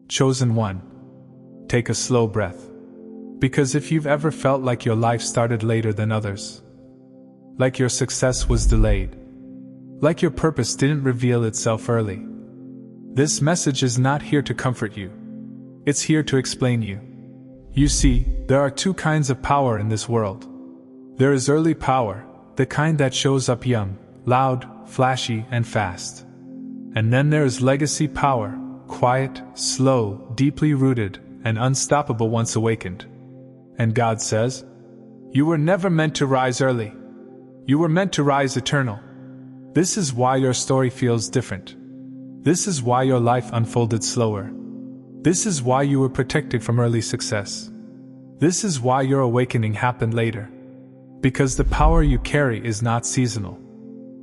Chosen one. Take a slow breath. Because if you've ever felt like your life started later than others, like your success was delayed, like your purpose didn't reveal itself early, this message is not here to comfort you. It's here to explain you. You see, there are two kinds of power in this world. There is early power, the kind that shows up young, loud, flashy, and fast. And then there is legacy power, quiet, slow, deeply rooted, and unstoppable once awakened. And God says, you were never meant to rise early. You were meant to rise eternal. This is why your story feels different. This is why your life unfolded slower. This is why you were protected from early success. This is why your awakening happened later. Because the power you carry is not seasonal.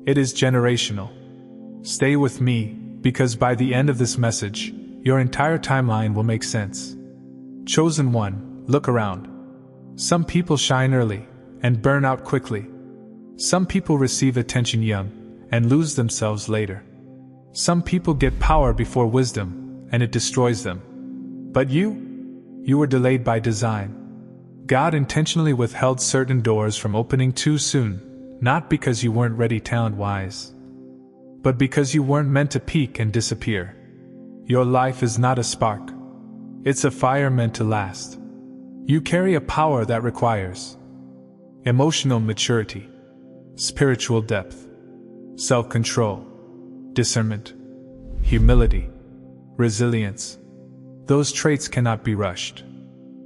It is generational. Stay with me, because by the end of this message, your entire timeline will make sense. Chosen one, look around. Some people shine early and burn out quickly. Some people receive attention young and lose themselves later. Some people get power before wisdom and it destroys them. But you were delayed by design. God intentionally withheld certain doors from opening too soon, not because you weren't ready talent-wise, but because you weren't meant to peak and disappear. Your life is not a spark. It's a fire meant to last. You carry a power that requires emotional maturity, spiritual depth, self-control, discernment, humility, resilience. Those traits cannot be rushed.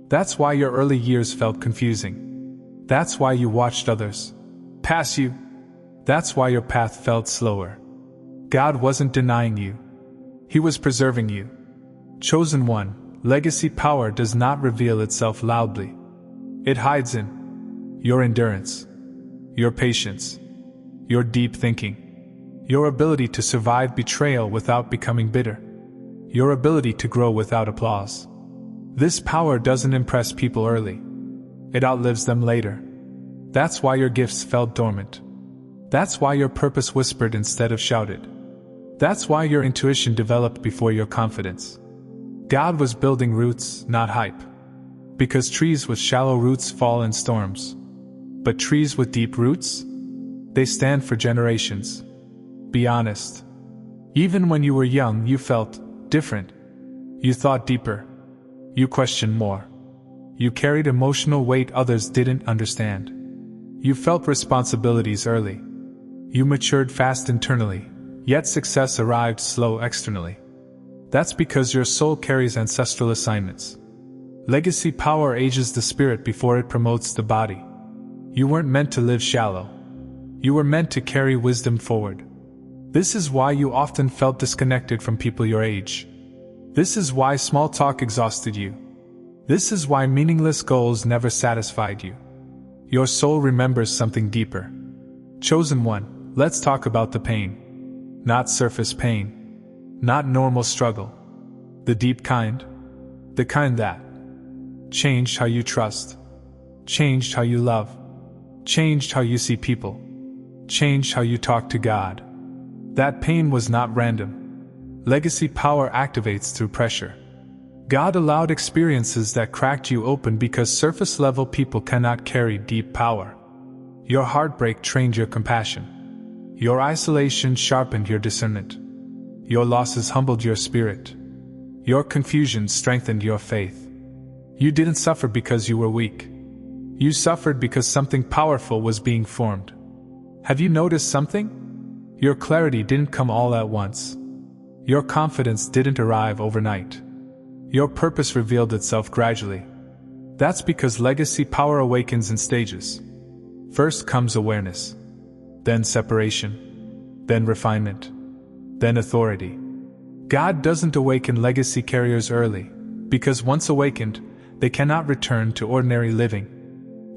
That's why your early years felt confusing. That's why you watched others pass you. That's why your path felt slower. God wasn't denying you. He was preserving you. Chosen one, legacy power does not reveal itself loudly. It hides in your endurance, your patience, your deep thinking, your ability to survive betrayal without becoming bitter, your ability to grow without applause. This power doesn't impress people early. It outlives them later. That's why your gifts fell dormant. That's why your purpose whispered instead of shouted. That's why your intuition developed before your confidence. God was building roots, not hype. Because trees with shallow roots fall in storms. But trees with deep roots? They stand for generations. Be honest. Even when you were young, you felt different. You thought deeper. You questioned more. You carried emotional weight others didn't understand. You felt responsibilities early. You matured fast internally, yet success arrived slow externally. That's because your soul carries ancestral assignments. Legacy power ages the spirit before it promotes the body. You weren't meant to live shallow. You were meant to carry wisdom forward. This is why you often felt disconnected from people your age. This is why small talk exhausted you. This is why meaningless goals never satisfied you. Your soul remembers something deeper. Chosen one, let's talk about the pain. Not surface pain. Not normal struggle. The deep kind. The kind that changed how you trust. Changed how you love. Changed how you see people. Changed how you talk to God. That pain was not random. Legacy power activates through pressure. God allowed experiences that cracked you open because surface-level people cannot carry deep power. Your heartbreak trained your compassion. Your isolation sharpened your discernment. Your losses humbled your spirit. Your confusion strengthened your faith. You didn't suffer because you were weak. You suffered because something powerful was being formed. Have you noticed something? Your clarity didn't come all at once. Your confidence didn't arrive overnight. Your purpose revealed itself gradually. That's because legacy power awakens in stages. First comes awareness, then separation, then refinement, then authority. God doesn't awaken legacy carriers early, because once awakened, they cannot return to ordinary living.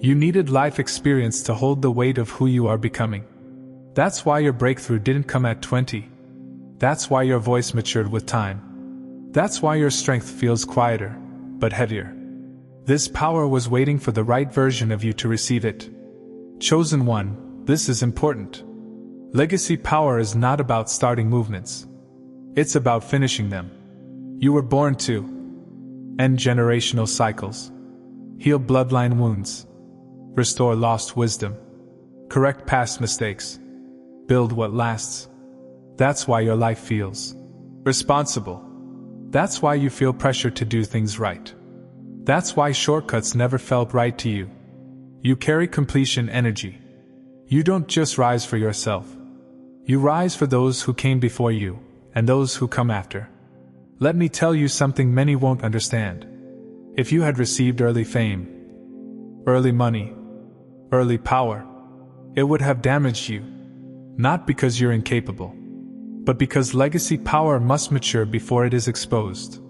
You needed life experience to hold the weight of who you are becoming. That's why your breakthrough didn't come at 20. That's why your voice matured with time. That's why your strength feels quieter, but heavier. This power was waiting for the right version of you to receive it. Chosen one, this is important. Legacy power is not about starting movements. It's about finishing them. You were born to end generational cycles, heal bloodline wounds, restore lost wisdom, correct past mistakes, build what lasts. That's why your life feels responsible. That's why you feel pressure to do things right. That's why shortcuts never felt right to you. You carry completion energy. You don't just rise for yourself. You rise for those who came before you, and those who come after. Let me tell you something many won't understand. If you had received early fame, early money, early power, it would have damaged you. Not because you're incapable, but because legacy power must mature before it is exposed.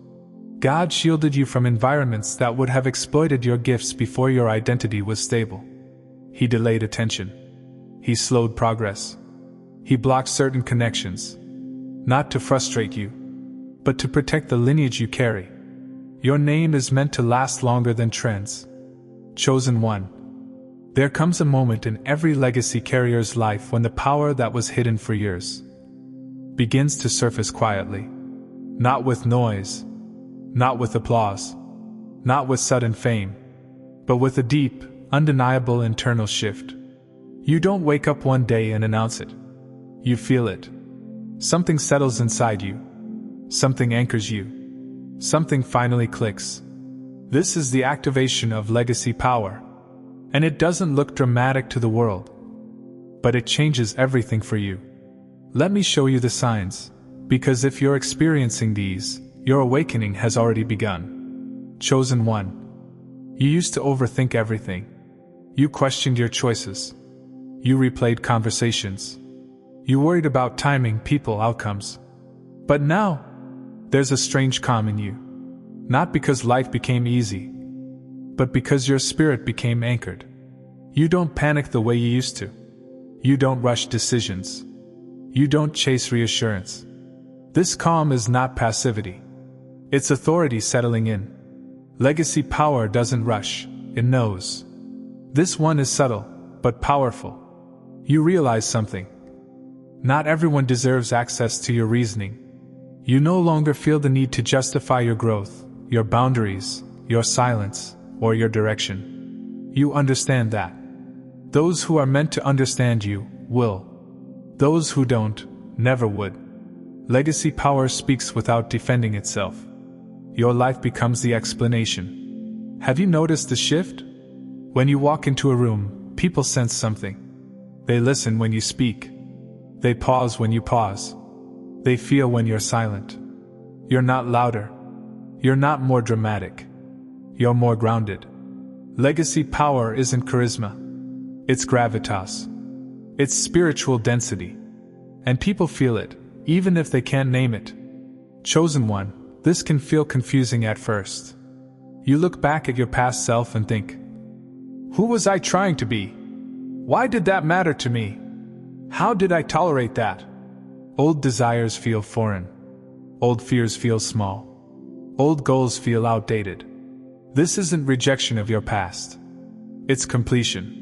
God shielded you from environments that would have exploited your gifts before your identity was stable. He delayed attention. He slowed progress. He blocked certain connections. Not to frustrate you, but to protect the lineage you carry. Your name is meant to last longer than trends. Chosen one. There comes a moment in every legacy carrier's life when the power that was hidden for years begins to surface quietly. Not with noise, not with applause, not with sudden fame, but with a deep, undeniable internal shift. You don't wake up one day and announce it. You feel it. Something settles inside you. Something anchors you. Something finally clicks. This is the activation of legacy power. And it doesn't look dramatic to the world. But it changes everything for you. Let me show you the signs, because if you're experiencing these, your awakening has already begun. Chosen one. You used to overthink everything. You questioned your choices. You replayed conversations. You worried about timing, people, outcomes. But now, there's a strange calm in you. Not because life became easy, but because your spirit became anchored. You don't panic the way you used to. You don't rush decisions. You don't chase reassurance. This calm is not passivity. It's authority settling in. Legacy power doesn't rush, it knows. This one is subtle, but powerful. You realize something. Not everyone deserves access to your reasoning. You no longer feel the need to justify your growth, your boundaries, your silence, or your direction. You understand that. Those who are meant to understand you will. Those who don't, never would. Legacy power speaks without defending itself. Your life becomes the explanation. Have you noticed the shift? When you walk into a room, people sense something. They listen when you speak. They pause when you pause. They feel when you're silent. You're not louder. You're not more dramatic. You're more grounded. Legacy power isn't charisma. It's gravitas. It's spiritual density. And people feel it, even if they can't name it. Chosen one, this can feel confusing at first. You look back at your past self and think, who was I trying to be? Why did that matter to me? How did I tolerate that? Old desires feel foreign. Old fears feel small. Old goals feel outdated. This isn't rejection of your past. It's completion.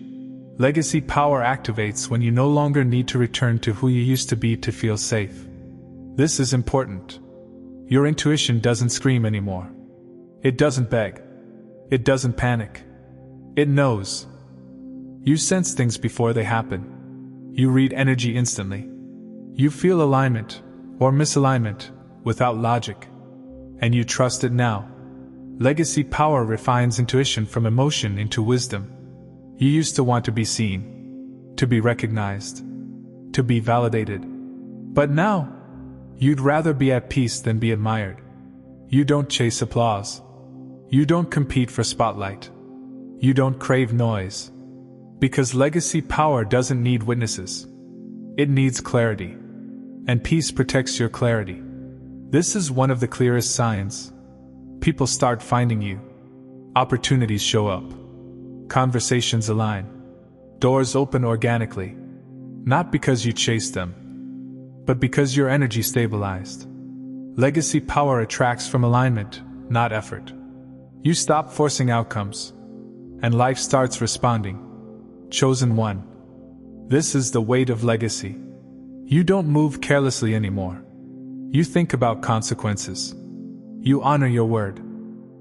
Legacy power activates when you no longer need to return to who you used to be to feel safe. This is important. Your intuition doesn't scream anymore. It doesn't beg. It doesn't panic. It knows. You sense things before they happen. You read energy instantly. You feel alignment, or misalignment, without logic. And you trust it now. Legacy power refines intuition from emotion into wisdom. You used to want to be seen, to be recognized, to be validated. But now, you'd rather be at peace than be admired. You don't chase applause. You don't compete for spotlight. You don't crave noise. Because legacy power doesn't need witnesses. It needs clarity. And peace protects your clarity. This is one of the clearest signs. People start finding you. Opportunities show up. Conversations align. Doors open organically. Not because you chased them, but because your energy stabilized. Legacy power attracts from alignment, not effort. You stop forcing outcomes, and life starts responding. Chosen one. This is the weight of legacy. You don't move carelessly anymore. You think about consequences. You honor your word.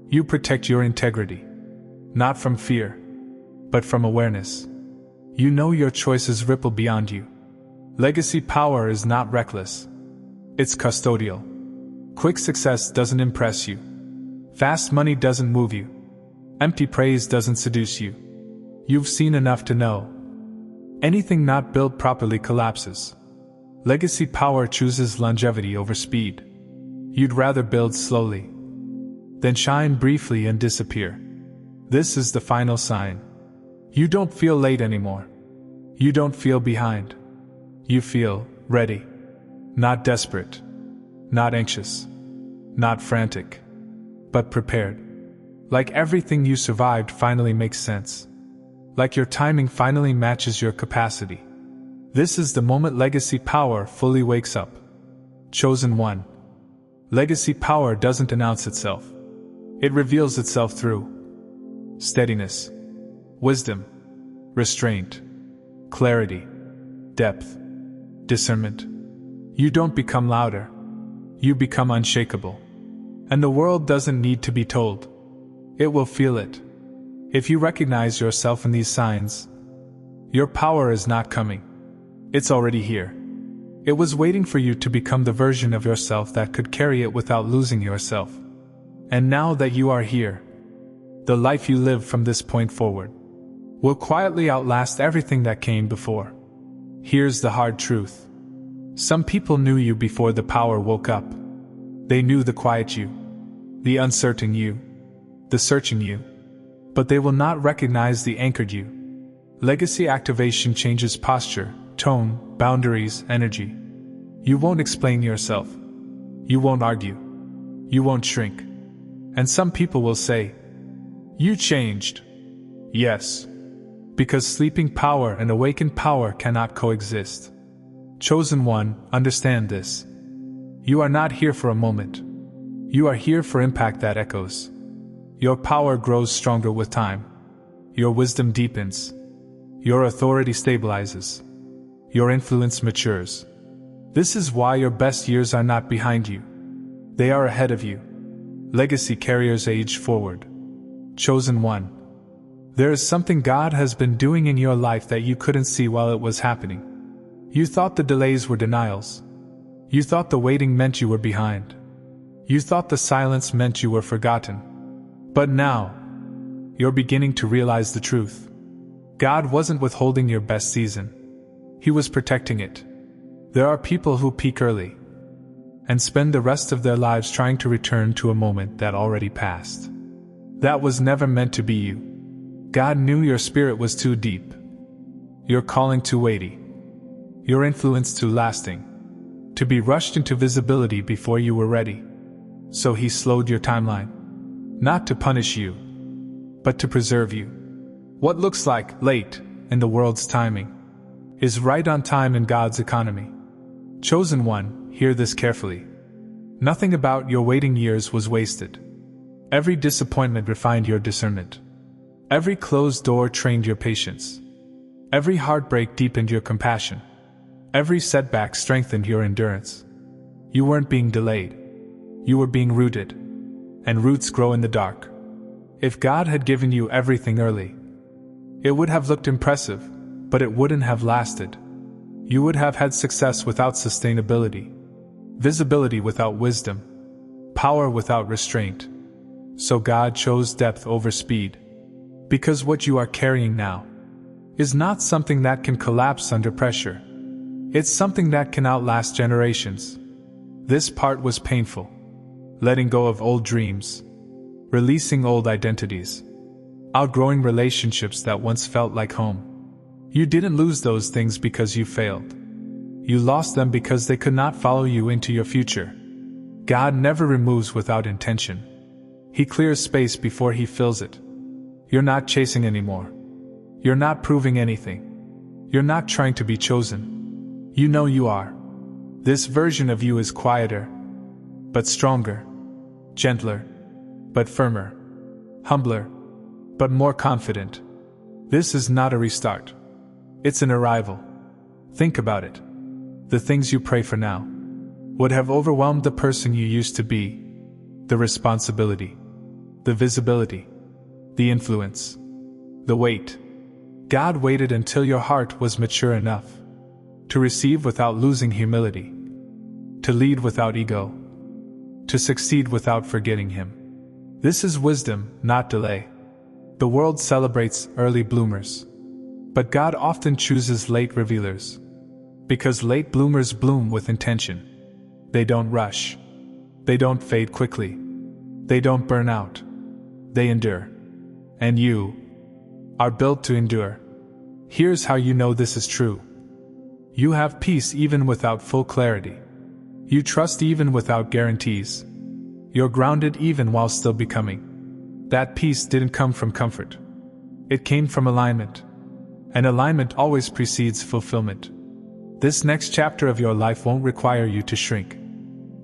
You protect your integrity. Not from fear, but from awareness. You know your choices ripple beyond you. Legacy power is not reckless. It's custodial. Quick success doesn't impress you. Fast money doesn't move you. Empty praise doesn't seduce you. You've seen enough to know. Anything not built properly collapses. Legacy power chooses longevity over speed. You'd rather build slowly than shine briefly and disappear. This is the final sign. You don't feel late anymore. You don't feel behind. You feel ready. Not desperate. Not anxious. Not frantic. But prepared. Like everything you survived finally makes sense. Like your timing finally matches your capacity. This is the moment legacy power fully wakes up. Chosen one. Legacy power doesn't announce itself. It reveals itself through steadiness, wisdom, restraint, clarity, depth, discernment. You don't become louder. You become unshakable. And the world doesn't need to be told. It will feel it. If you recognize yourself in these signs, your power is not coming. It's already here. It was waiting for you to become the version of yourself that could carry it without losing yourself. And now that you are here, the life you live from this point forward will quietly outlast everything that came before. Here's the hard truth. Some people knew you before the power woke up. They knew the quiet you, the uncertain you, the searching you. But they will not recognize the anchored you. Legacy activation changes posture, tone, boundaries, energy. You won't explain yourself. You won't argue. You won't shrink. And some people will say, "You changed." Yes. Because sleeping power and awakened power cannot coexist. Chosen one, understand this. You are not here for a moment. You are here for impact that echoes. Your power grows stronger with time. Your wisdom deepens. Your authority stabilizes. Your influence matures. This is why your best years are not behind you. They are ahead of you. Legacy carriers age forward. Chosen one. There is something God has been doing in your life that you couldn't see while it was happening. You thought the delays were denials. You thought the waiting meant you were behind. You thought the silence meant you were forgotten. But now, you're beginning to realize the truth. God wasn't withholding your best season. He was protecting it. There are people who peak early and spend the rest of their lives trying to return to a moment that already passed. That was never meant to be you. God knew your spirit was too deep, your calling too weighty, your influence too lasting, to be rushed into visibility before you were ready. So He slowed your timeline. Not to punish you, but to preserve you. What looks like late in the world's timing is right on time in God's economy. Chosen one, hear this carefully. Nothing about your waiting years was wasted. Every disappointment refined your discernment. Every closed door trained your patience. Every heartbreak deepened your compassion. Every setback strengthened your endurance. You weren't being delayed. You were being rooted. And roots grow in the dark. If God had given you everything early, it would have looked impressive, but it wouldn't have lasted. You would have had success without sustainability, visibility without wisdom, power without restraint. So God chose depth over speed. Because what you are carrying now is not something that can collapse under pressure. It's something that can outlast generations. This part was painful. Letting go of old dreams, releasing old identities, outgrowing relationships that once felt like home. You didn't lose those things because you failed. You lost them because they could not follow you into your future. God never removes without intention. He clears space before He fills it. You're not chasing anymore. You're not proving anything. You're not trying to be chosen. You know you are. This version of you is quieter, but stronger, gentler, but firmer, humbler, but more confident. This is not a restart. It's an arrival. Think about it. The things you pray for now would have overwhelmed the person you used to be. the responsibility, the visibility, the influence, the weight. God waited until your heart was mature enough to receive without losing humility, to lead without ego, to succeed without forgetting Him. This is wisdom, not delay. The world celebrates early bloomers, but God often chooses late revealers, because late bloomers bloom with intention. They don't rush. They don't fade quickly. They don't burn out. They endure. And you are built to endure. Here's how you know this is true. You have peace even without full clarity. You trust even without guarantees. You're grounded even while still becoming. That peace didn't come from comfort. It came from alignment. And alignment always precedes fulfillment. This next chapter of your life won't require you to shrink.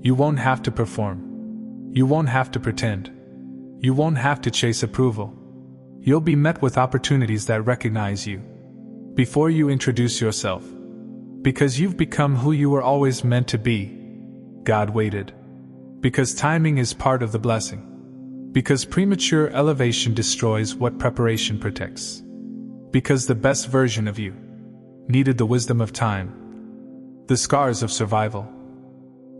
You won't have to perform. You won't have to pretend. You won't have to chase approval. You'll be met with opportunities that recognize you before you introduce yourself, because you've become who you were always meant to be. God waited. Because timing is part of the blessing. Because premature elevation destroys what preparation protects. Because the best version of you needed the wisdom of time, the scars of survival,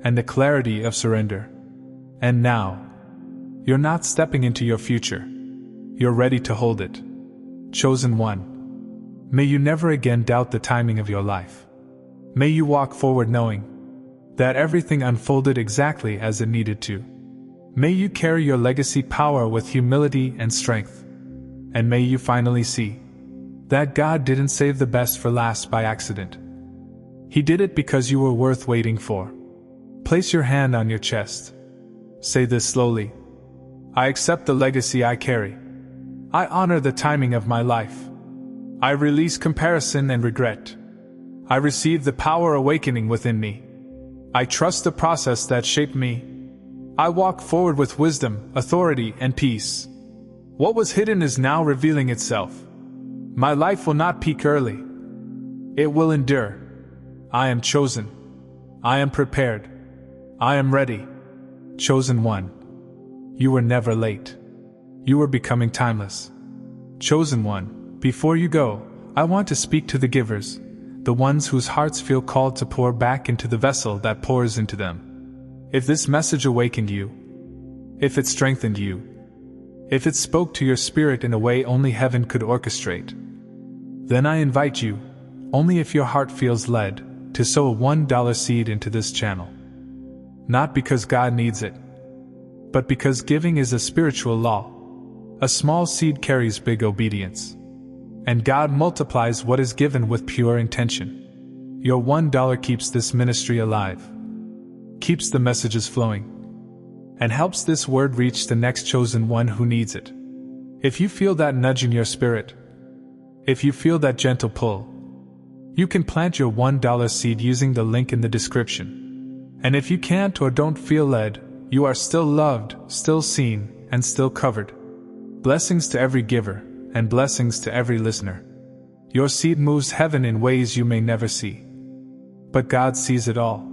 and the clarity of surrender. And now, you're not stepping into your future. You're ready to hold it. Chosen one. May you never again doubt the timing of your life. May you walk forward knowing that everything unfolded exactly as it needed to. May you carry your legacy power with humility and strength. And may you finally see that God didn't save the best for last by accident. He did it because you were worth waiting for. Place your hand on your chest. Say this slowly. I accept the legacy I carry. I honor the timing of my life. I release comparison and regret. I receive the power awakening within me. I trust the process that shaped me. I walk forward with wisdom, authority, and peace. What was hidden is now revealing itself. My life will not peak early. It will endure. I am chosen. I am prepared. I am ready. Chosen one. You were never late. You were becoming timeless. Chosen one. Before you go, I want to speak to the givers, the ones whose hearts feel called to pour back into the vessel that pours into them. If this message awakened you, if it strengthened you, if it spoke to your spirit in a way only heaven could orchestrate, then I invite you, only if your heart feels led, to sow a $1 seed into this channel. Not because God needs it, but because giving is a spiritual law. A small seed carries big obedience. And God multiplies what is given with pure intention. Your $1 keeps this ministry alive, keeps the messages flowing, and helps this word reach the next chosen one who needs it. If you feel that nudge in your spirit, if you feel that gentle pull, you can plant your $1 seed using the link in the description. And if you can't or don't feel led, you are still loved, still seen, and still covered. Blessings to every giver, and blessings to every listener. Your seed moves heaven in ways you may never see. But God sees it all.